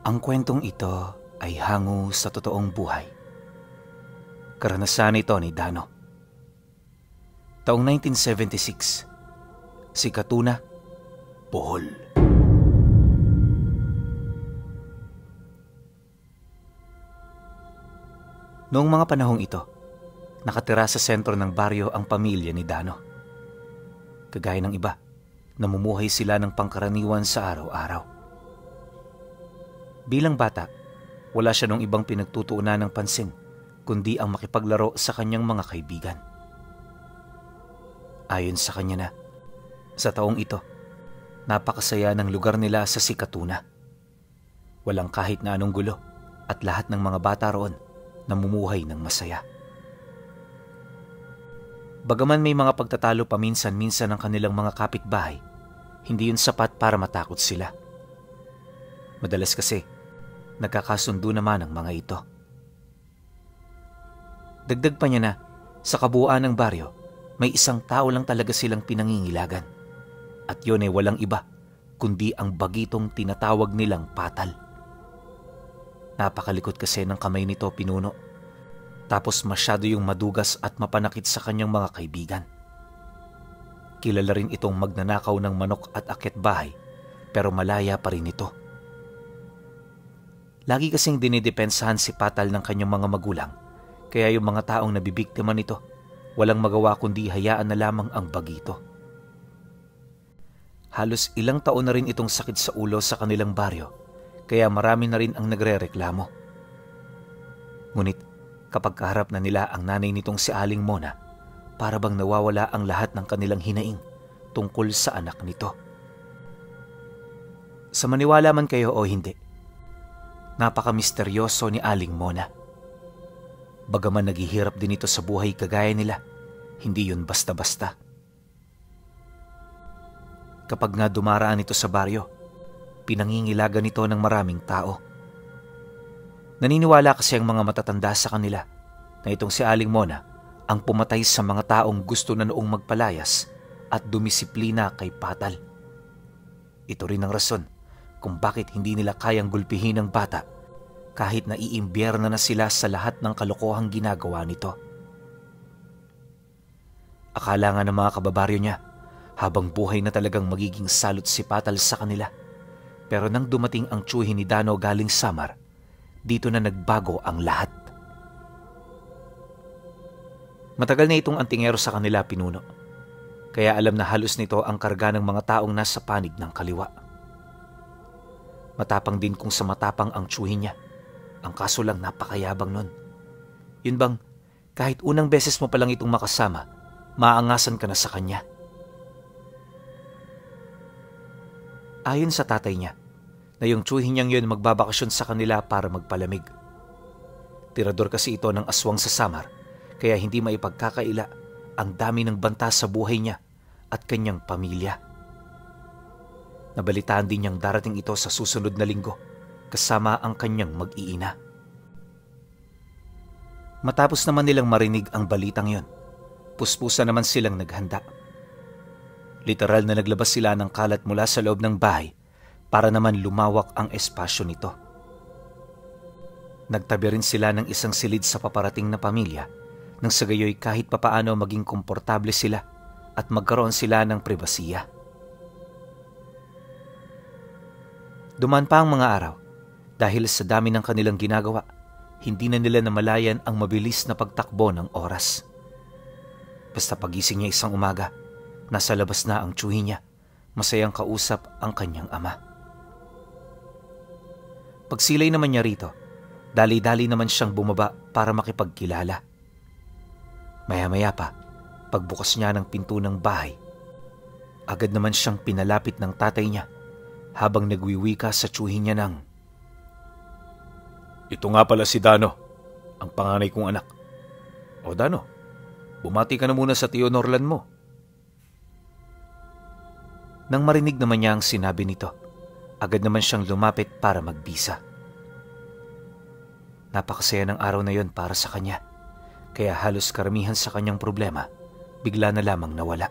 Ang kwentong ito ay hango sa totoong buhay. Karanasan ito ni Dano. Taong 1976, si Katuna, Bohol. Noong mga panahong ito, nakatira sa sentro ng baryo ang pamilya ni Dano. Kagaya ng iba, namumuhay sila ng pangkaraniwan sa araw-araw. Bilang bata, wala siya nung ibang pinagtutuunan ng pansin, kundi ang makipaglaro sa kanyang mga kaibigan. Ayon sa kanya na, sa taong ito, napakasaya ng lugar nila sa Sikatuna. Walang kahit na anong gulo at lahat ng mga bata roon namumuhay ng masaya. Bagaman may mga pagtatalo paminsan-minsan ng kanilang mga kapitbahay, hindi yun sapat para matakot sila. Madalas kasi, nagkakasundo naman ang mga ito. Dagdag pa niya na, sa kabuuan ng baryo, may isang tao lang talaga silang pinangingilagan. At yun ay walang iba, kundi ang bagitong tinatawag nilang Patal. Napakalikot kasi ng kamay nito, pinuno. Tapos masyado yung madugas at mapanakit sa kanyang mga kaibigan. Kilala rin itong magnanakaw ng manok at akyat bahay, pero malaya pa rin ito. Lagi kasing dinidepensahan si Patal ng kanyang mga magulang, kaya yung mga taong nabibiktima nito, walang magawa kundi hayaan na lamang ang bagito. Halos ilang taon na rin itong sakit sa ulo sa kanilang baryo, kaya marami na rin ang nagrereklamo. Ngunit kapag kaharap na nila ang nanay nitong si Aling Mona, para bang nawawala ang lahat ng kanilang hinaing tungkol sa anak nito. Sa maniwala man kayo o hindi, napaka-misteryoso ni Aling Mona. Bagaman naghihirap din ito sa buhay kagaya nila, hindi yun basta-basta. Kapag nga dumaraan ito sa baryo, pinangingilagan ito ng maraming tao. Naniniwala kasi ang mga matatanda sa kanila na itong si Aling Mona ang pumatay sa mga taong gusto na noong magpalayas at dumisiplina kay Patal. Ito rin ang rason kung bakit hindi nila kayang gulpihin ang bata kahit na iimbierna na sila sa lahat ng kalokohang ginagawa nito. Akala nga ng mga kababaryo niya habang buhay na talagang magiging salot si Patal sa kanila. Pero nang dumating ang tiyuhin ni Dano galing Samar, dito na nagbago ang lahat. Matagal na itong antingero sa kanila, pinuno. Kaya alam na halos nito ang karga ng mga taong nasa panig ng kaliwa. Matapang din kung sa matapang ang tiyuhin niya. Ang kaso lang napakayabang nun. Yun bang kahit unang beses mo palang itong makasama, maangasan ka na sa kanya. Ayon sa tatay niya, na yung tiyuhin niyang yun magbabakasyon sa kanila para magpalamig. Tirador kasi ito ng aswang sa Samar, kaya hindi maipagkakaila ang dami ng banta sa buhay niya at kanyang pamilya. Nabalitaan din niyang darating ito sa susunod na linggo, kasama ang kanyang mag-iina. Matapos naman nilang marinig ang balitang yon, puspusa naman silang naghanda. Literal na naglabas sila ng kalat mula sa loob ng bahay para naman lumawak ang espasyo nito. Nagtabi rin sila ng isang silid sa paparating na pamilya nang sa gayoy kahit papaano maging komportable sila at magkaroon sila ng pribasiya. Dumaan pa ang mga araw dahil sa dami ng kanilang ginagawa, hindi na nila namalayan ang mabilis na pagtakbo ng oras. Basta pagising niya isang umaga, nasa labas na ang tiyuhin niya, masayang kausap ang kanyang ama. Pagsilay naman niya rito, dali-dali naman siyang bumaba para makipagkilala. Maya-maya pa, pagbukas niya ng pinto ng bahay, agad naman siyang pinalapit ng tatay niya habang nagwiwika sa tiyuhin niya ng, "Ito nga pala si Dano, ang panganay kong anak. O Dano, bumati ka na muna sa tiyo Norlan mo." Nang marinig naman niya ang sinabi nito, agad naman siyang lumapit para magbisa. Napakasaya ng araw na yon para sa kanya, kaya halos karamihan sa kanyang problema, bigla na lamang nawala.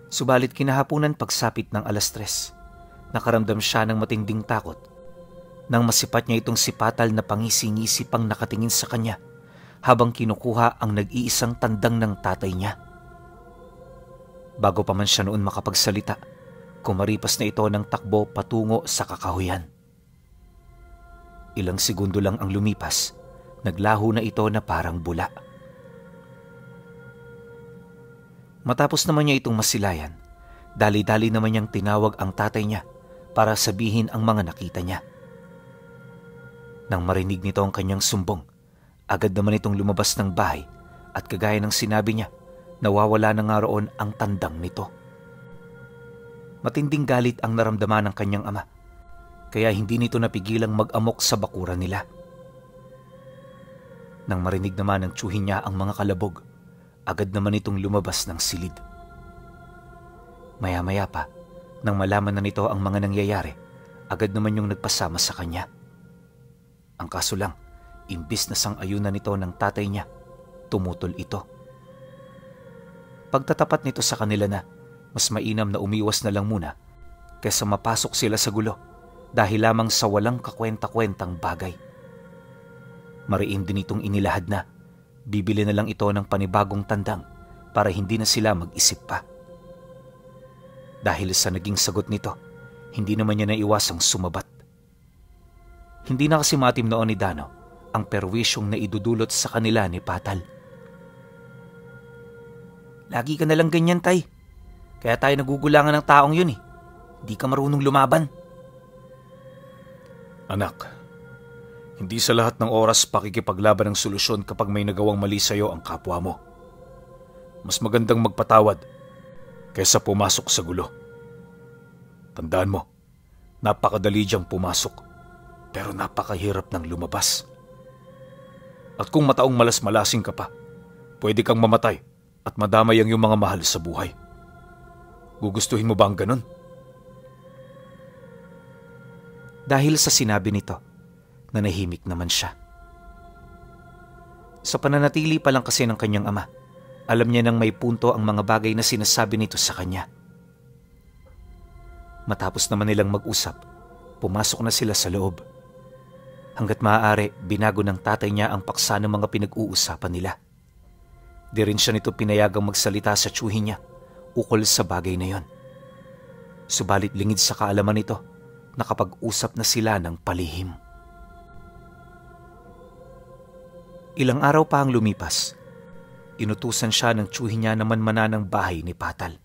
Subalit kinahapunan pagsapit ng 3:00, Nakaramdam siya ng matinding takot nang masipat niya itong si Patal na pangisi-ngisi pang nakatingin sa kanya habang kinukuha ang nag-iisang tandang ng tatay niya. Bago pa man siya noon makapagsalita, kumaripas na ito ng takbo patungo sa kakahuyan. Ilang segundo lang ang lumipas, naglaho na ito na parang bula. Matapos naman niya itong masilayan, dali-dali naman niyang tinawag ang tatay niya para sabihin ang mga nakita niya. Nang marinig nito ang kanyang sumbong, agad naman itong lumabas ng bahay at kagaya ng sinabi niya, nawawala na nga roon ang tandang nito. Matinding galit ang naramdaman ng kanyang ama, kaya hindi nito napigilang mag-amok sa bakuran nila. Nang marinig naman ng tiyuhin niya ang mga kalabog, agad naman itong lumabas ng silid. Maya-maya pa, nang malaman na nito ang mga nangyayari, agad naman yung nagpasama sa kanya. Ang kaso lang, imbis na sang-ayunan nito ng tatay niya, tumutol ito. Pagtatapat nito sa kanila na mas mainam na umiwas na lang muna kaysa mapasok sila sa gulo dahil lamang sa walang kakwenta-kwentang bagay. Mariin din itong inilahad na bibili na lang ito ng panibagong tandang para hindi na sila mag-isip pa. Dahil sa naging sagot nito, hindi naman niya naiwasang sumabat. Hindi na kasi matim noon ni Dano ang perwisyong na idudulot sa kanila ni Patal. Lagi ka nalang ganyan, tay. Kaya tayo nagugulangan ng taong yun eh. Di ka marunong lumaban. Anak, hindi sa lahat ng oras pakikipaglaban ang solusyon kapag may nagawang mali sa'yo ang kapwa mo. Mas magandang magpatawad kaysa pumasok sa gulo. Tandaan mo, napakadali diyang pumasok pero napakahirap ng lumabas. At kung mataong malas-malasing ka pa, pwede kang mamatay at madamay ang iyong mga mahal sa buhay. Gugustuhin mo ba ang ganun? Dahil sa sinabi nito, nanahimik naman siya. Sa pananatili pa lang kasi ng kanyang ama, alam niya nang may punto ang mga bagay na sinasabi nito sa kanya. Matapos naman nilang mag-usap, pumasok na sila sa loob. Hanggat maaari, binago ng tatay niya ang paksa ng mga pinag-uusapan nila. Di rin siya nito pinayagang magsalita sa tiyuhin niya ukol sa bagay na yon. Subalit lingid sa kaalaman nito, nakapag-usap na sila ng palihim. Ilang araw pa ang lumipas, inutusan siya ng tiyuhin niya na manmanan ng bahay ni Patal.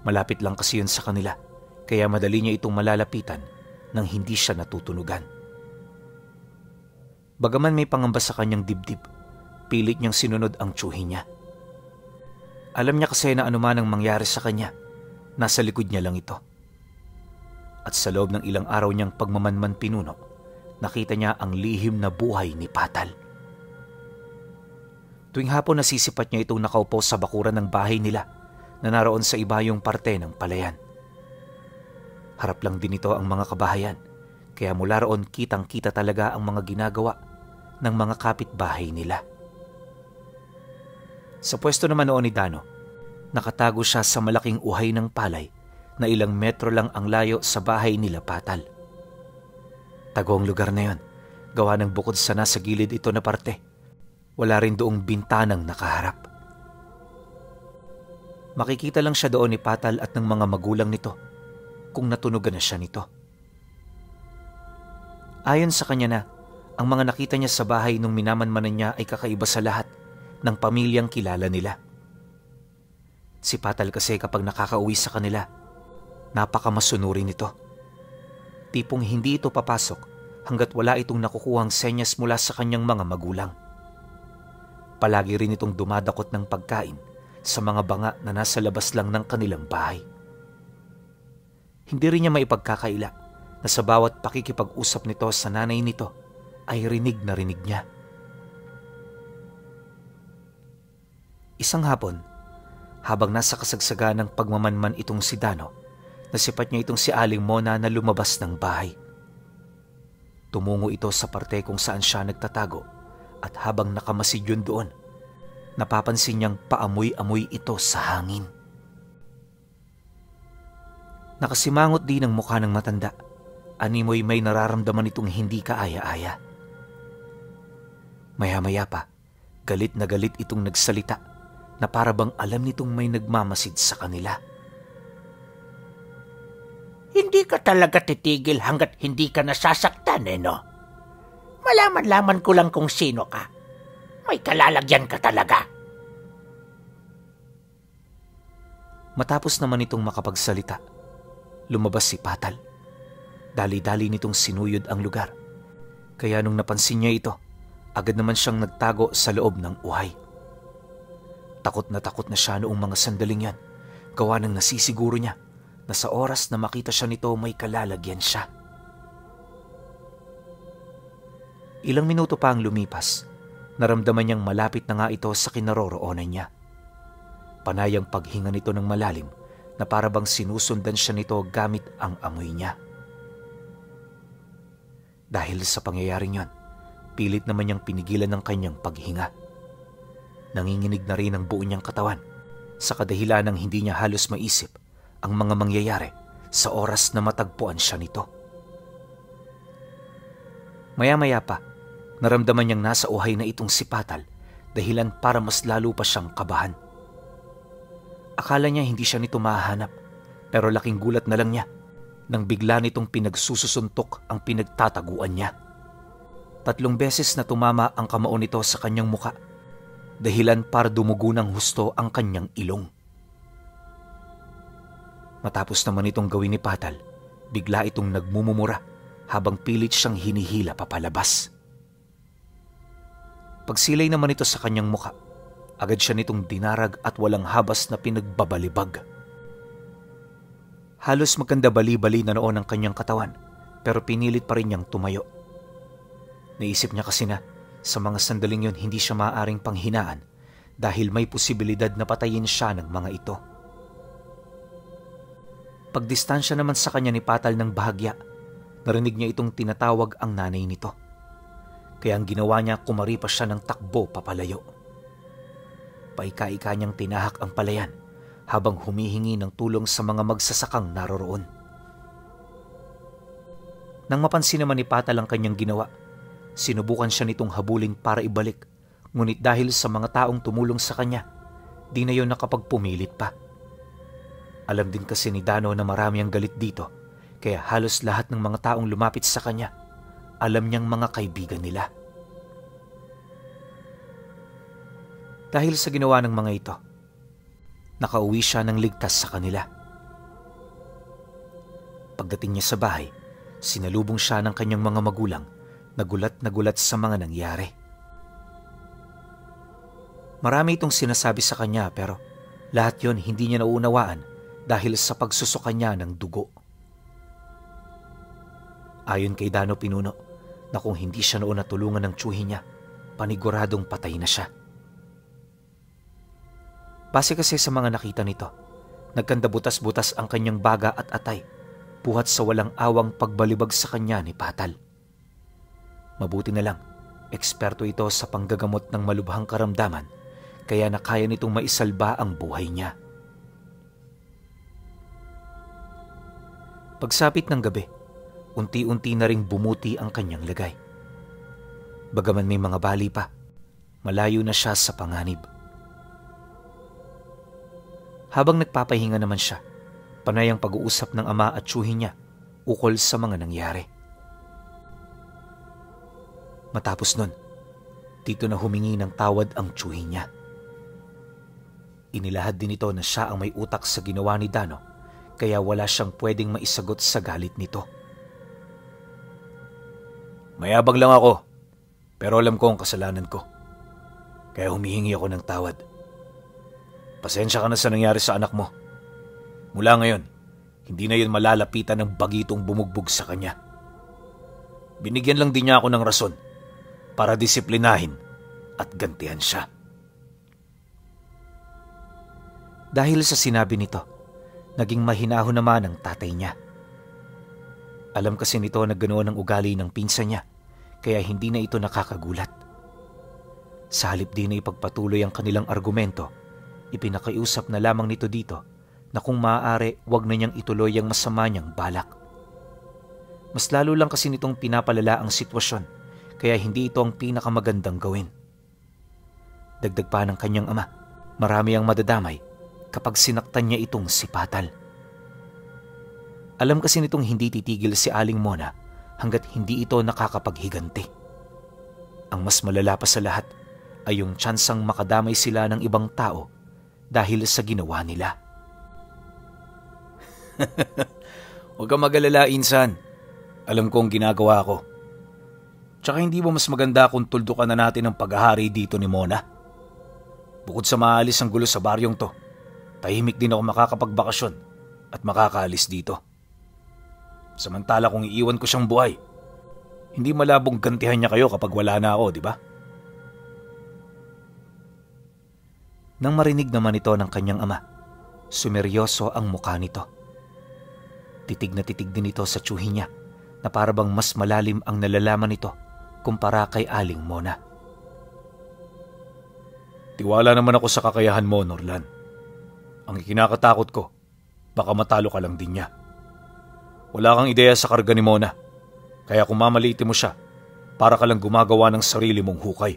Malapit lang kasi yun sa kanila, kaya madali niya itong malalapitan nang hindi siya natutunugan. Bagaman may pangamba sa kanyang dibdib, pilit niyang sinunod ang tiyuhin niya. Alam niya kasi na anuman ang mangyari sa kanya, nasa likod niya lang ito. At sa loob ng ilang araw niyang pagmamanman pinuno, nakita niya ang lihim na buhay ni Patal. Tuwing hapon nasisipat niya itong nakaupo sa bakuran ng bahay nila na naroon sa ibayong parte ng palayan. Harap lang din ito ang mga kabahayan, kaya mula roon kitang-kita talaga ang mga ginagawa ng mga kapitbahay nila. Sa pwesto naman noon ni Dano, nakatago siya sa malaking uhay ng palay na ilang metro lang ang layo sa bahay nila Patal. Tago ang lugar na yon, gawa ng bukod sa nasa gilid ito na parte, wala rin doong bintanang nakaharap. Makikita lang siya doon ni Patal at ng mga magulang nito kung natunugan na siya nito. Ayon sa kanya na, ang mga nakita niya sa bahay nung minamanmanan niya ay kakaiba sa lahat ng pamilyang kilala nila. Si Patal kasi kapag nakakauwi sa kanila, napakamasunurin nito. Tipong hindi ito papasok hanggat wala itong nakukuhang senyas mula sa kanyang mga magulang. Palagi rin itong dumadakot ng pagkain sa mga banga na nasa labas lang ng kanilang bahay. Hindi rin niya maipagkakaila na sa bawat pakikipag-usap nito sa nanay nito ay rinig na rinig niya. Isang hapon, habang nasa kasagsagan ng pagmamanman itong si Dano, nasipat niya itong si Aling Mona na lumabas ng bahay. Tumungo ito sa parte kung saan siya nagtatago at habang nakamasid yun doon, napapansin niyang paamoy-amoy ito sa hangin. Nakasimangot din ang mukha ng matanda. Animoy may nararamdaman itong hindi kaaya-aya. Maya-maya pa, galit na galit itong nagsalita na para bang alam nitong may nagmamasid sa kanila. Hindi ka talaga titigil hanggat hindi ka nasasaktan, no? Malaman-laman ko lang kung sino ka. May kalalagyan ka talaga. Matapos naman itong makapagsalita, lumabas si Patal. Dali-dali nitong sinuyod ang lugar. Kaya nung napansin niya ito, agad naman siyang nagtago sa loob ng uhay. Takot na siya noong mga sandaling yan, gawa ng nasisiguro niya na sa oras na makita siya nito may kalalagyan siya. Ilang minuto pa ang lumipas, naramdaman niyang malapit na nga ito sa kinaroroonan niya. Panayang paghinga nito ng malalim na para bang sinusundan siya nito gamit ang amoy niya. Dahil sa pangyayaring yon, pilit naman niyang pinigilan ng kanyang paghinga. Nanginginig na rin ang buo niyang katawan sa kadahilan ng hindi niya halos maisip ang mga mangyayari sa oras na matagpuan siya nito. Maya-maya pa, naramdaman niyang nasa uhay na itong si Patal dahilan para mas lalo pa siyang kabahan. Akala niya hindi siya nito mahahanap, pero laking gulat na lang niya nang bigla nitong pinagsususuntok ang pinagtataguan niya. 3 beses na tumama ang kamao nito sa kanyang muka, dahilan para dumugo ng husto ang kanyang ilong. Matapos naman itong gawin ni Patal, bigla itong nagmumumura habang pilit siyang hinihila papalabas. Pagsilay naman ito sa kanyang muka, agad siya nitong dinarag at walang habas na pinagbabalibag. Halos magkanda-bali-bali na noon ang kanyang katawan, pero pinilit pa rin niyang tumayo. Naisip niya kasi na sa mga sandaling yun hindi siya maaaring panghinaan dahil may posibilidad na patayin siya ng mga ito. Pagdistansya naman sa kanya ni Patal ng bahagya, narinig niya itong tinatawag ang nanay nito. Kaya ang ginawa niya, kumaripas siya ng takbo papalayo. Paika-ika niyang tinahak ang palayan habang humihingi ng tulong sa mga magsasakang naroroon. Nang mapansin naman ni Patal ang kanyang ginawa, sinubukan siya nitong habulin para ibalik, ngunit dahil sa mga taong tumulong sa kanya, di na yun nakapagpumilit pa. Alam din kasi ni Dano na marami ang galit dito, kaya halos lahat ng mga taong lumapit sa kanya, alam niyang mga kaibigan nila. Dahil sa ginawa ng mga ito, nakauwi siya ng ligtas sa kanila. Pagdating niya sa bahay, sinalubong siya ng kanyang mga magulang na gulat sa mga nangyari. Marami itong sinasabi sa kanya pero lahat yon hindi niya nauunawaan dahil sa pagsusuka niya ng dugo. Ayon kay Dano Pinuno na kung hindi siya noon natulungan ng tiyuhin niya, paniguradong patay na siya. Base kasi sa mga nakita nito, nagkandabutas-butas ang kanyang baga at atay, buhat sa walang awang pagbalibag sa kanya ni Patal. Mabuti na lang, eksperto ito sa panggagamot ng malubhang karamdaman, kaya nakaya nitong maisalba ang buhay niya. Pagsapit ng gabi, unti-unti na ring bumuti ang kanyang lagay. Bagaman may mga bali pa, malayo na siya sa panganib. Habang nagpapahinga naman siya, panay ang pag-uusap ng ama at tiyuhin niya ukol sa mga nangyari. Matapos nun, dito na humingi ng tawad ang tiyuhin niya. Inilahad din ito na siya ang may utak sa ginawa ni Dano, kaya wala siyang pwedeng maisagot sa galit nito. Mayabang lang ako, pero alam ko ang kasalanan ko. Kaya humihingi ako ng tawad. Pasensya ka na sa nangyari sa anak mo. Mula ngayon, hindi na yun malalapitan ng bagitong bumugbog sa kanya. Binigyan lang din niya ako ng rason para disiplinahin at gantihan siya. Dahil sa sinabi nito, naging mahinahon naman ang tatay niya. Alam kasi nito na ganoon ang ugali ng pinsan niya, kaya hindi na ito nakakagulat. Sa halip din na ipagpatuloy ang kanilang argumento, ipinakiusap na lamang nito dito na kung maaari wag na niyang ituloy ang masama niyang balak. Mas lalo lang kasi nitong pinapalala ang sitwasyon kaya hindi ito ang pinakamagandang gawin. Dagdag pa ng kanyang ama, marami ang madadamay kapag sinaktan niya itong si Patal. Alam kasi nitong hindi titigil si Aling Mona hanggat hindi ito nakakapaghiganti. Ang mas malala pa sa lahat ay yung tsansang makadamay sila ng ibang tao dahil sa ginawa nila. Huwag kang mag-alala, Insan. Alam ko ang ginagawa ko. Tsaka hindi ba mas maganda kung tuldukan na natin ang paghahari dito ni Mona? Bukod sa maalis ang gulo sa baryong to, tahimik din ako makakapagbakasyon at makakaalis dito. Samantala kung iiwan ko siyang buhay, hindi malabong gantihan niya kayo kapag wala na ako, di ba? Nang marinig naman ito ng kanyang ama, sumeryoso ang mukha nito. Titig na titig din ito sa tsuhi niya na parabang mas malalim ang nalalaman nito kumpara kay Aling Mona. Tiwala naman ako sa kakayahan mo, Norlan. Ang ikinakatakot ko, baka matalo ka lang din niya. Wala kang ideya sa karga ni Mona, kaya kung mamaliitin mo siya, para ka lang gumagawa ng sarili mong hukay.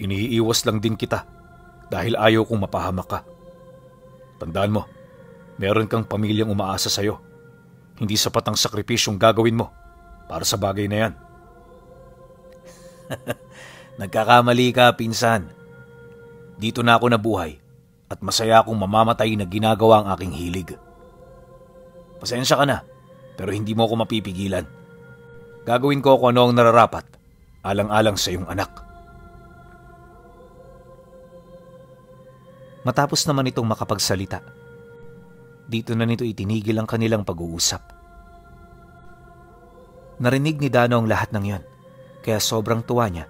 Iniiwas lang din kita dahil ayaw kong mapahamak ka. Tandaan mo, meron kang pamilyang umaasa sa'yo. Hindi sapat ang sakripisyong gagawin mo para sa bagay na yan. Nagkakamali ka, pinsan. Dito na ako nabuhay at masaya akong mamamatay na ginagawa ang aking hilig. Pasensya ka na, pero hindi mo ako mapipigilan. Gagawin ko kung ano ang nararapat, alang-alang sa iyong anak. Matapos naman itong makapagsalita, dito na nito itinigil ang kanilang pag-uusap. Narinig ni Dano ang lahat ng yon, kaya sobrang tuwa niya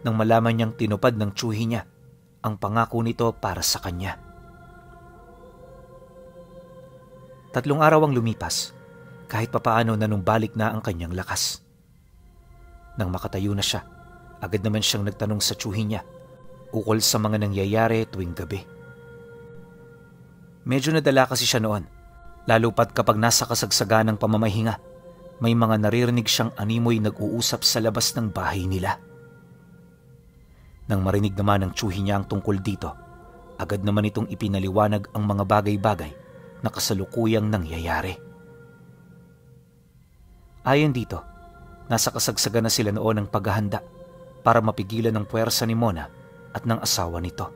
nang malaman niyang tinupad ng tsuhi niya ang pangako nito para sa kanya. 3 araw ang lumipas, kahit papaano nanumbalik na ang kanyang lakas. Nang makatayo na siya, agad naman siyang nagtanong sa tsuhi niya ukol sa mga nangyayari tuwing gabi. Medyo nadala kasi siya noon, lalo pat kapag nasa kasagsagan ng pamamahinga, may mga naririnig siyang animoy nag-uusap sa labas ng bahay nila. Nang marinig naman ng tsuhi niya ang tungkol dito, agad naman itong ipinaliwanag ang mga bagay-bagay na kasalukuyang nangyayari. Ayon dito, nasa kasagsagan na sila noon ng paghahanda para mapigilan ang puwersa ni Mona at ng asawa nito.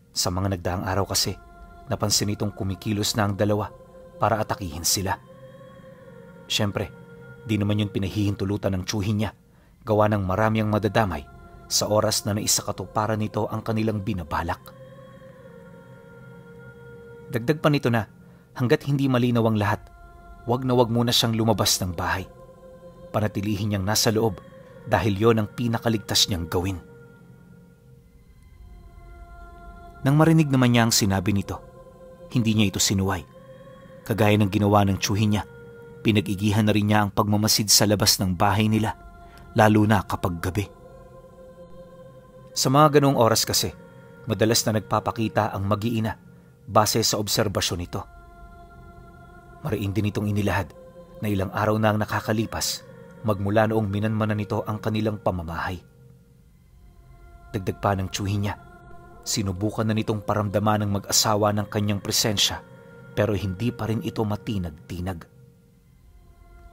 Sa mga nagdaang araw kasi, napansin itong kumikilos na ang dalawa para atakihin sila. Siyempre, di naman yun pinahihintulutan ng tsuhi niya, gawa ng marami ang madadamay sa oras na naisakatuparan nito ang kanilang binabalak. Dagdag pa nito na, hanggat hindi malinaw ang lahat, wag na wag muna siyang lumabas ng bahay. Panatilihin niyang nasa loob dahil yon ang pinakaligtas niyang gawin. Nang marinig naman niya ang sinabi nito, hindi niya ito sinuway. Kagaya ng ginawa ng tsuhi niya, pinag-igihan na rin niya ang pagmamasid sa labas ng bahay nila, lalo na kapag gabi. Sa mga ganoong oras kasi, madalas na nagpapakita ang mag-iina base sa obserbasyon nito. Mariin din itong inilahad na ilang araw na ang nakakalipas magmula noong minanmanan nito ang kanilang pamamahay. Dagdag pa ng tsuhi niya, sinubukan na nitong paramdaman ng mag-asawa ng kanyang presensya pero hindi pa rin ito matinag-tinag.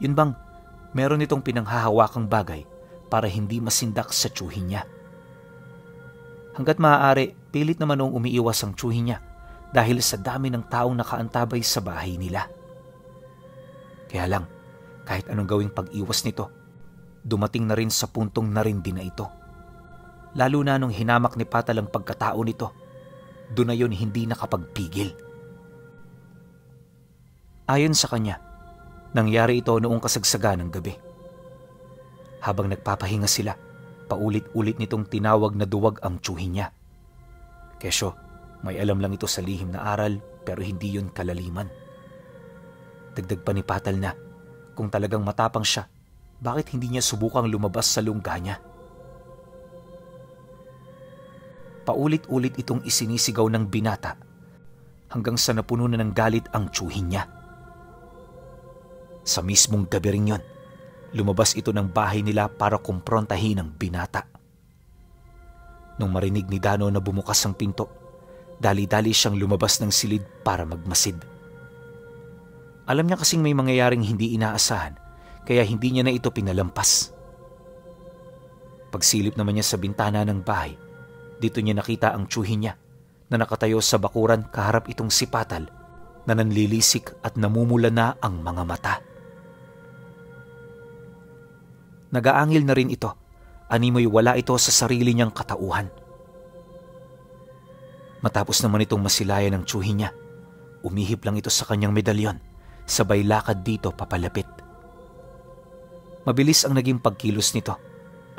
Yun bang meron itong pinanghahawakang bagay para hindi masindak sa tsuhi niya. Hanggat maaari, pilit naman noong umiiwas ang tsuhi niya dahil sa dami ng taong nakaantabay sa bahay nila. Kaya lang, kahit anong gawing pag-iwas nito, dumating na rin sa puntong narindi na ito. Lalo na nung hinamak ni Patal ang pagkatao nito, doon na yun hindi nakapagpigil. Ayon sa kanya, nangyari ito noong kasagsagan ng gabi. Habang nagpapahinga sila, paulit-ulit nitong tinawag na duwag ang tsuhi niya. Kesyo, may alam lang ito sa lihim na aral pero hindi yun kalaliman. Dagdag pa ni Patal na, kung talagang matapang siya, bakit hindi niya subukang lumabas sa lungga niya? Paulit-ulit itong isinisigaw ng binata hanggang sa napuno na ng galit ang tiyuhin niya. Sa mismong gabi rin yun, lumabas ito ng bahay nila para kumprontahin ang binata. Nung marinig ni Dano na bumukas ang pinto, dali-dali siyang lumabas ng silid para magmasid. Alam niya kasing may mangyayaring hindi inaasahan, kaya hindi niya na ito pinalampas. Pagsilip naman niya sa bintana ng bahay, dito niya nakita ang tiyuhin niya na nakatayo sa bakuran kaharap itong si Patal na nanlilisik at namumula na ang mga mata. Nagaangil na rin ito, animoy wala ito sa sarili niyang katauhan. Matapos naman itong masilayan ng tiyuhin niya, umihip lang ito sa kanyang medalyon, sabay lakad dito papalapit. Mabilis ang naging pagkilos nito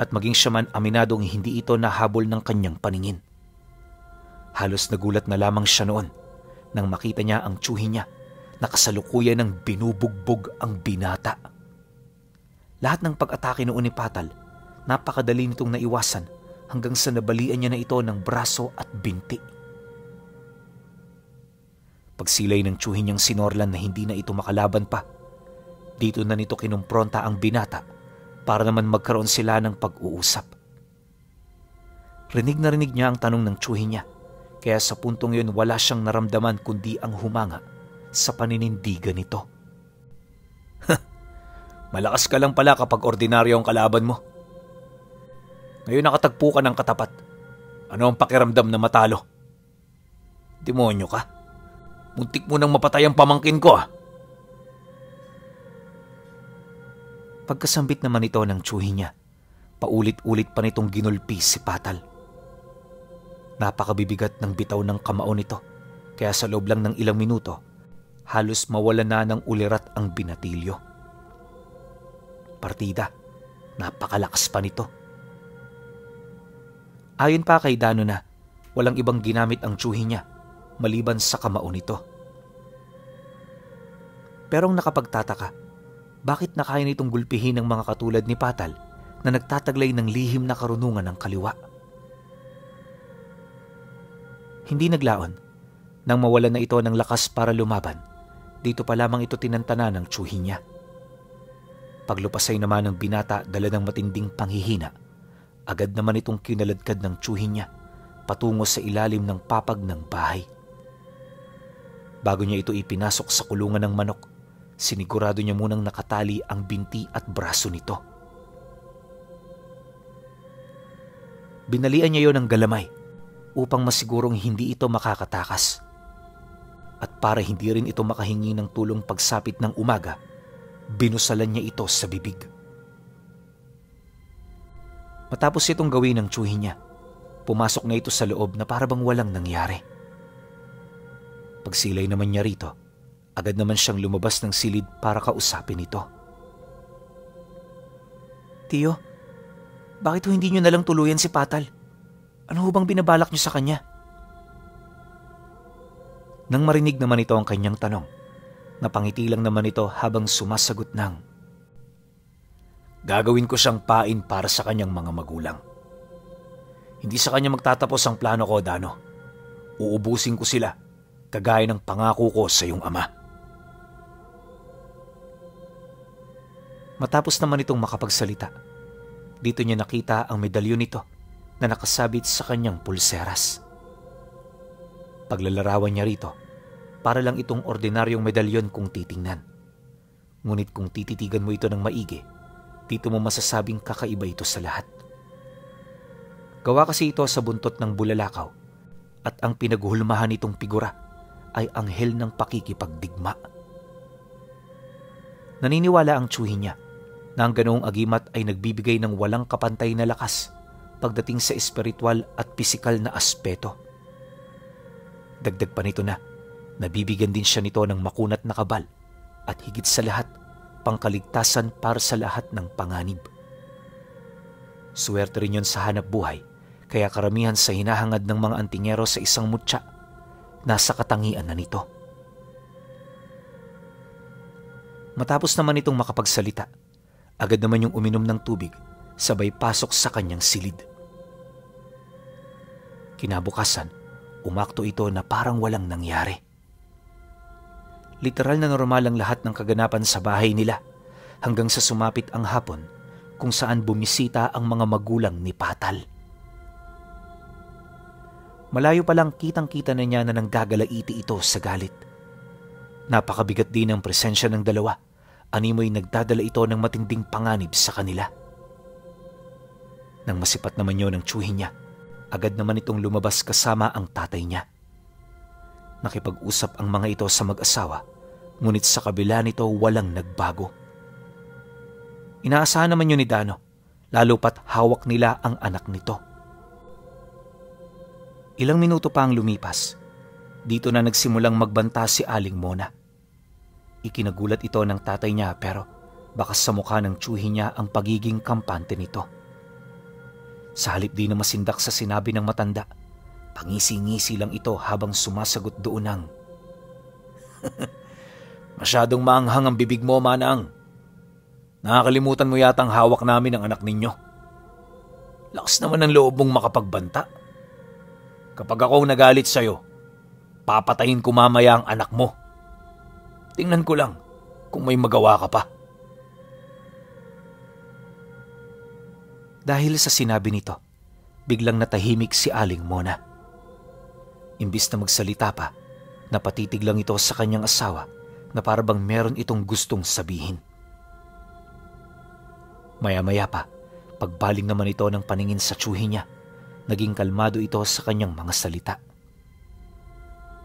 at maging siya man aminadong hindi ito nahabol ng kanyang paningin. Halos nagulat na lamang siya noon nang makita niya ang tiyuhin niya na kasalukuyan ng binubugbog ang binata. Lahat ng pag-atake noon ni Patal, napakadali nitong naiwasan hanggang sa nabalian niya na ito ng braso at binti. Pagsilay ng tiyuhin niyang sinorlan na hindi na ito makalaban pa, dito na nito kinumpronta ang binata para naman magkaroon sila ng pag-uusap. Rinig na rinig niya ang tanong ng tiyuhin niya, kaya sa puntong yun wala siyang naramdaman kundi ang humanga sa paninindigan nito. Malakas ka lang pala kapag ordinaryo ang kalaban mo. Ngayon nakatagpo ka ng katapat. Ano ang pakiramdam na matalo? Demonyo ka. Muntik mo nang mapatay ang pamangkin ko Pagkasambit naman ito ng tiyuhin niya, paulit-ulit pa nitong ginulpi si Patal. Napakabibigat ng bitaw ng kamao nito, kaya sa loob lang ng ilang minuto, halos mawala na ng ulirat ang binatilyo. Partida, napakalakas pa nito. Ayon pa kay Dano na walang ibang ginamit ang tiyuhin niya maliban sa kamao nito. Pero ang nakapagtataka, bakit nakaya nitong gulpihin ng mga katulad ni Patal na nagtataglay ng lihim na karunungan ng kaliwa? Hindi naglaon. Nang mawala na ito ng lakas para lumaban, dito pa lamang ito tinantana ng tiyuhin niya. Paglupasay naman ng binata dala ng matinding panghihina, agad naman itong kinaladkad ng tiyuhin niya patungo sa ilalim ng papag ng bahay. Bago niya ito ipinasok sa kulungan ng manok, sinigurado niya munang nakatali ang binti at braso nito. Binalian niya yon ng galamay upang masigurong hindi ito makakatakas. At para hindi rin ito makahingi ng tulong pagsapit ng umaga, binusalan niya ito sa bibig. Matapos itong gawin ng tiyuhin niya, pumasok na ito sa loob na para bang walang nangyari. Pagsilay naman niya rito, agad naman siyang lumabas ng silid para kausapin ito. Tiyo, bakit hindi niyo nalang tuluyan si Patal? Ano bang binabalak niyo sa kanya? Nang marinig naman ito ang kanyang tanong, napangiti lang naman ito habang sumasagot ng, gagawin ko siyang pain para sa kanyang mga magulang. Hindi sa kanya magtatapos ang plano ko, Dano. Uubusin ko sila, kagaya ng pangako ko sa iyong ama. Matapos naman itong makapagsalita, dito niya nakita ang medalyon nito na nakasabit sa kanyang pulseras. Paglalarawan niya rito, para lang itong ordinaryong medalyon kung titingnan. Ngunit kung tititigan mo ito ng maigi, dito mo masasabing kakaiba ito sa lahat. Gawa kasi ito sa buntot ng bulalakaw at ang pinaghulmahan nitong figura ay anghel ng pakikipagdigma. Naniniwala ang tiyuhin niya na ang ganoong agimat ay nagbibigay ng walang kapantay na lakas pagdating sa espiritual at pisikal na aspeto. Dagdag pa nito na nabibigyan din siya nito ng makunat na kabal at higit sa lahat, pangkaligtasan para sa lahat ng panganib. Suwerte rin yun sa hanap buhay, kaya karamihan sa hinahangad ng mga antingero sa isang mutya, nasa katangian na nito. Matapos naman itong makapagsalita, agad naman yung uminom ng tubig, sabay pasok sa kanyang silid. Kinabukasan, umakto ito na parang walang nangyari. Literal na normal ang lahat ng kaganapan sa bahay nila hanggang sa sumapit ang hapon kung saan bumisita ang mga magulang ni Patal. Malayo pa lang kitang-kita na niya na nanggagalaiti ito sa galit. Napakabigat din ang presensya ng dalawa. Animoy nagdadala ito ng matinding panganib sa kanila. Nang masipat naman yun ang tsuhin niya, agad naman itong lumabas kasama ang tatay niya. Nakipag-usap ang mga ito sa mag-asawa, ngunit sa kabila nito walang nagbago. Inaasahan naman yun ni Dano, lalo pat hawak nila ang anak nito. Ilang minuto pa ang lumipas. Dito na nagsimulang magbanta si Aling Mona. Ikinagulat ito ng tatay niya pero bakas sa mukha ng tsuhin niya ang pagiging kampante nito. Sa halip di na masindak sa sinabi ng matanda, pangisi-ngisi lang ito habang sumasagot doon ng Masyadong maanghang ang bibig mo, Manang. Nakakalimutan mo yatang hawak namin ang anak ninyo. Lakas naman ang loob mong makapagbanta. Kapag ako nagalit sa'yo, papatayin ko mamaya ang anak mo. Tingnan ko lang kung may magawa ka pa. Dahil sa sinabi nito, biglang natahimik si Aling Mona. Imbis na magsalita pa, napatitig lang ito sa kanyang asawa na parabang meron itong gustong sabihin. Maya-maya pa, pagbaling naman ito ng paningin sa tsuhin niya, naging kalmado ito sa kanyang mga salita.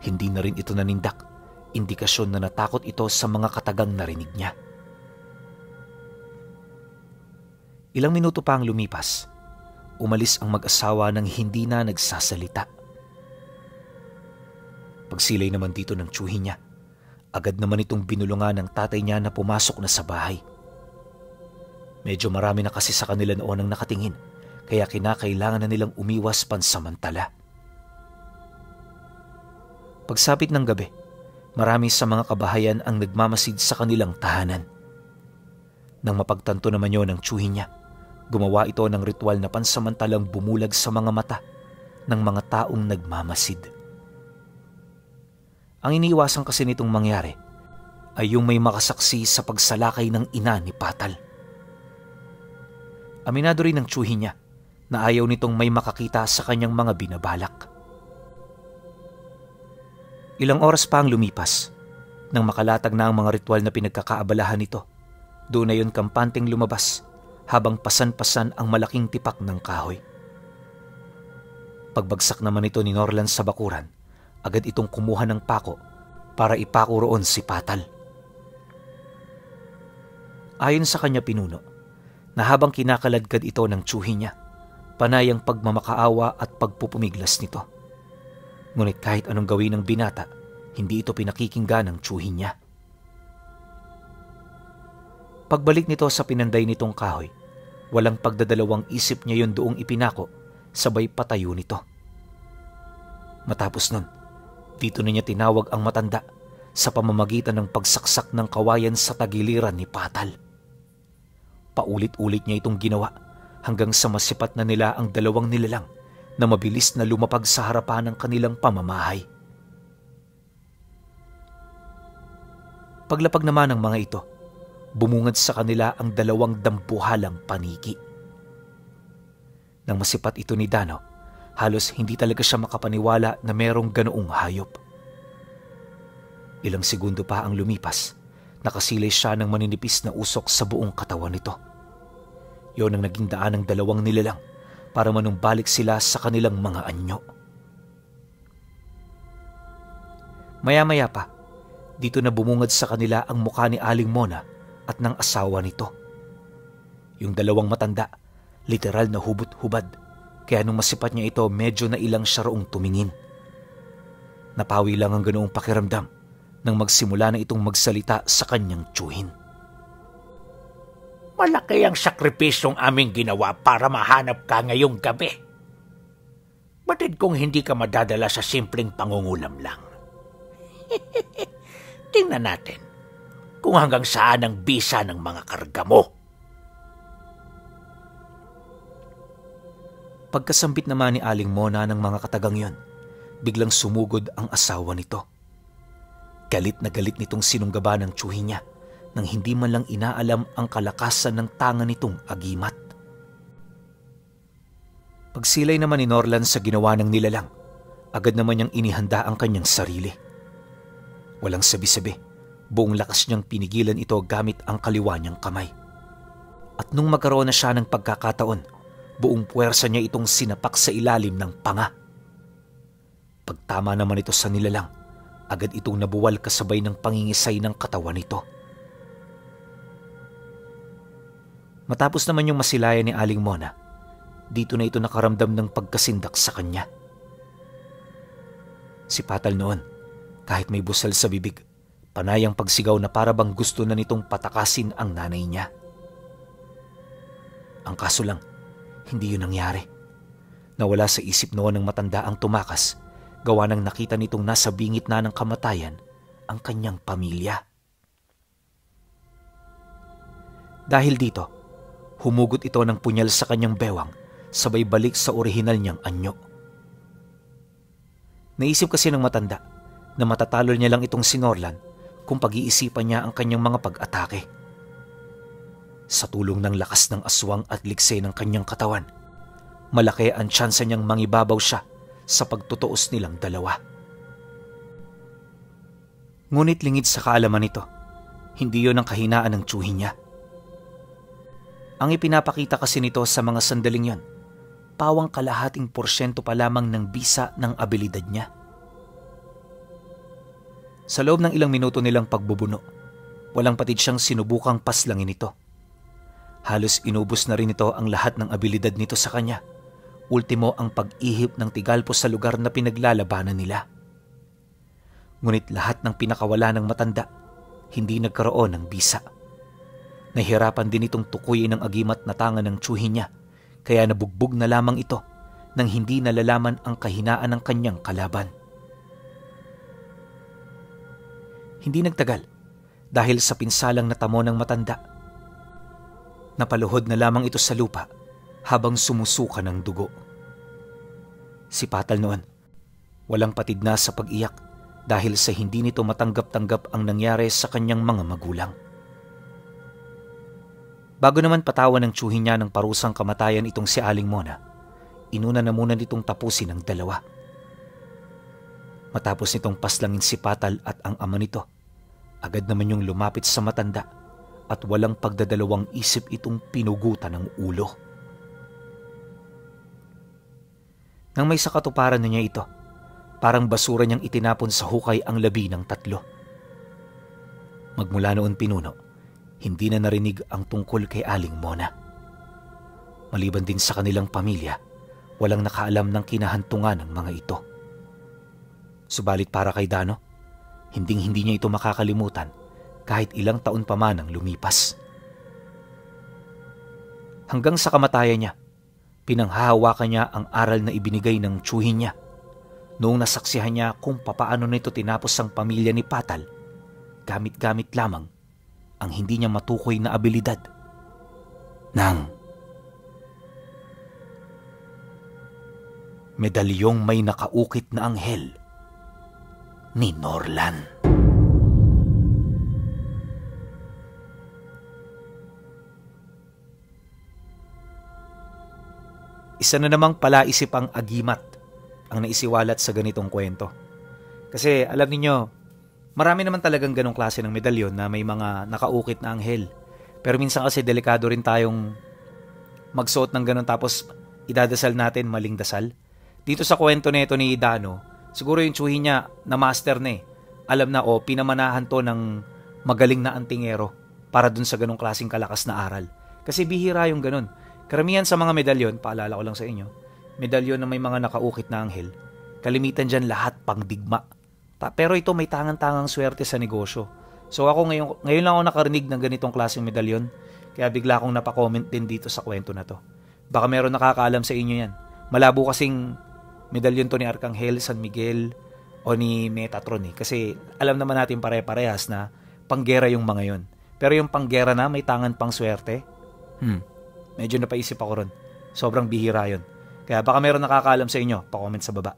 Hindi na rin ito nanindak, indikasyon na natakot ito sa mga katagang narinig niya. Ilang minuto pa ang lumipas, umalis ang mag-asawa nang hindi na nagsasalita. Pagsilay naman dito ng tsuhin niya, agad naman itong binulungan ng tatay niya na pumasok na sa bahay. Medyo marami na kasi sa kanila noon ang nakatingin, kaya kinakailangan na nilang umiwas pansamantala. Pagsapit ng gabi, marami sa mga kabahayan ang nagmamasid sa kanilang tahanan. Nang mapagtanto naman yun ng tsuhin niya, gumawa ito ng ritual na pansamantalang bumulag sa mga mata ng mga taong nagmamasid. Ang iniiwasan kasi nitong mangyari ay yung may makasaksi sa pagsalakay ng ina ni Patal. Aminado rin ng tsuhin niya na ayaw nitong may makakita sa kanyang mga binabalak. Ilang oras pa ang lumipas nang makalatag na ang mga ritual na pinagkakaabalahan nito. Doon na yun kampanteng lumabas habang pasan-pasan ang malaking tipak ng kahoy. Pagbagsak naman ito ni Norlan sa bakuran, agad itong kumuha ng pako para ipako roon si Patal. Ayon sa kanya pinuno, na habang kinakaladkad ito ng tsuhin niya, panay ang pagmamakaawa at pagpupumiglas nito. Ngunit kahit anong gawin ng binata, hindi ito pinakikinggan ng tsuhin niya. Pagbalik nito sa pinanday nitong kahoy, walang pagdadalawang isip niya yun doong ipinako, sabay patayo nito. Matapos nun, dito na niya tinawag ang matanda sa pamamagitan ng pagsaksak ng kawayan sa tagiliran ni Patal. Paulit-ulit niya itong ginawa hanggang sa masipat na nila ang dalawang nilalang na mabilis na lumapag sa harapan ng kanilang pamamahay. Paglapag naman ng mga ito, bumungad sa kanila ang dalawang dampuhalang paniki. Nang masipat ito ni Dano, halos hindi talaga siya makapaniwala na merong ganoong hayop. Ilang segundo pa ang lumipas, nakasilay siya ng maninipis na usok sa buong katawan nito. Yon ang naging daan ng dalawang nilalang para manumbalik sila sa kanilang mga anyo. Maya-maya pa, dito na bumungad sa kanila ang mukha ni Aling Mona at ng asawa nito. Yung dalawang matanda, literal na hubot-hubad, kaya nung masipat niya ito medyo na ilang siya roong tumingin. Napawi lang ang ganoong pakiramdam nang magsimula na itong magsalita sa kanyang tsuhin. Malaki ang sakripisyong aming ginawa para mahanap ka ngayong gabi. Batid kung hindi ka madadala sa simpleng pangungulam lang. Tingnan natin kung hanggang saan ang bisa ng mga karga mo. Pagkasambit naman ni Aling Mona ng mga katagang yon, biglang sumugod ang asawa nito. Galit na galit nitong sinunggaba ng tsuhi niya nang hindi man lang inaalam ang kalakasan ng tanga nitong agimat. Pagsilay naman ni Norlan sa ginawa ng nilalang, agad naman niyang inihanda ang kanyang sarili. Walang sabi-sabi, buong lakas niyang pinigilan ito gamit ang kaliwa niyang kamay. At nung magkaroon na siya ng pagkakataon, buong puwersa niya itong sinapak sa ilalim ng panga. Pagtama naman ito sa nilalang, agad itong nabuwal kasabay ng pangingisay ng katawan nito. Matapos naman yung masilayan ni Aling Mona, dito na ito nakaramdam ng pagkasindak sa kanya. Si Patal noon, kahit may busal sa bibig, panay ang pagsigaw na para bang gusto na nitong patakasin ang nanay niya. Ang kaso lang, hindi yun nangyari. Nawala sa isip noon ng matanda ang tumakas, gawa ng nakita nitong nasa bingit na ng kamatayan ang kanyang pamilya. Dahil dito, humugot ito ng punyal sa kanyang bewang, sabay balik sa orihinal niyang anyo. Naisip kasi ng matanda na matatalo niya lang itong si Norlan kung pag-iisipan niya ang kanyang mga pag-atake. Sa tulong ng lakas ng aswang at likse ng kanyang katawan, malaki ang tsansa niyang mangibabaw siya sa pagtutuos nilang dalawa. Ngunit lingid sa kaalaman nito, hindi yon ang kahinaan ng tsuhi niya. Ang ipinapakita kasi nito sa mga sandaling yon, pawang kalahating porsyento pa lamang ng bisa ng abilidad niya. Sa loob ng ilang minuto nilang pagbubuno, walang patid siyang sinubukang paslangin ito. Halos inubos na rin ito ang lahat ng abilidad nito sa kanya. Ultimo ang pag-ihip ng tigalpo sa lugar na pinaglalabanan nila. Ngunit lahat ng pinakawala ng matanda, hindi nagkaroon ng bisa. Nahirapan din itong tukuyin ng agimat na tanga ng tsuhi niya, kaya nabugbog na lamang ito nang hindi nalalaman ang kahinaan ng kanyang kalaban. Hindi nagtagal dahil sa pinsalang natamo ng matanda. Napaluhod na lamang ito sa lupa habang sumusuka ng dugo. Si Patal noon, walang patid na sa pag-iyak dahil sa hindi nito matanggap-tanggap ang nangyari sa kanyang mga magulang. Bago naman patawan ng tsuhi niya ng parusang kamatayan itong si Aling Mona, inuna na muna nitong tapusin ang dalawa. Matapos nitong paslangin si Patal at ang ama nito, agad naman yung lumapit sa matanda at walang pagdadalawang isip itong pinugutan ng ulo. Nang may sakatuparan na niya ito, parang basura niyang itinapon sa hukay ang labi ng tatlo. Magmula noon pinuno, hindi na narinig ang tungkol kay Aling Mona. Maliban din sa kanilang pamilya, walang nakaalam ng kinahantungan ng mga ito. Subalit para kay Dano, hinding-hindi niya ito makakalimutan kahit ilang taon pa man ang lumipas. Hanggang sa kamatayan niya, pinanghahawakan niya ang aral na ibinigay ng tsuhi niya noong nasaksihan niya kung papaano nito tinapos ang pamilya ni Patal, gamit-gamit lamang ang hindi niya matukoy na abilidad ng medalyong may nakaukit na anghel ni Norlan. Isa na namang palaisip ang agimat ang naisiwalat sa ganitong kwento. Kasi alam niyo, marami naman talagang ganong klase ng medalyon na may mga nakaukit na anghel. Pero minsan kasi delikado rin tayong magsuot ng ganon tapos idadasal natin maling dasal. Dito sa kwento nito ni Dano, siguro yung tsuhi niya na master na alam na pinamanahan to ng magaling na antingero para dun sa ganong klaseng kalakas na aral. Kasi bihira yung ganon. Karamihan sa mga medalyon, paalala ko lang sa inyo, medalyon na may mga nakaukit na anghel, kalimitan dyan lahat pang digma. Pero ito may tangang-tangang swerte sa negosyo. So ako ngayon lang ako nakarinig ng ganitong klaseng medalyon, kaya bigla akong napakomment din dito sa kwento na to. Baka meron nakakaalam sa inyo yan. Malabo kasing medalyon to ni Arcangel, San Miguel, o ni Metatron Kasi alam naman natin pare-parehas na panggera yung mga yon. Pero yung panggera na may tangan pang swerte, medyo napaisip ako ron. Sobrang bihira yon. Kaya baka meron nakakaalam sa inyo, pa-comment sa baba.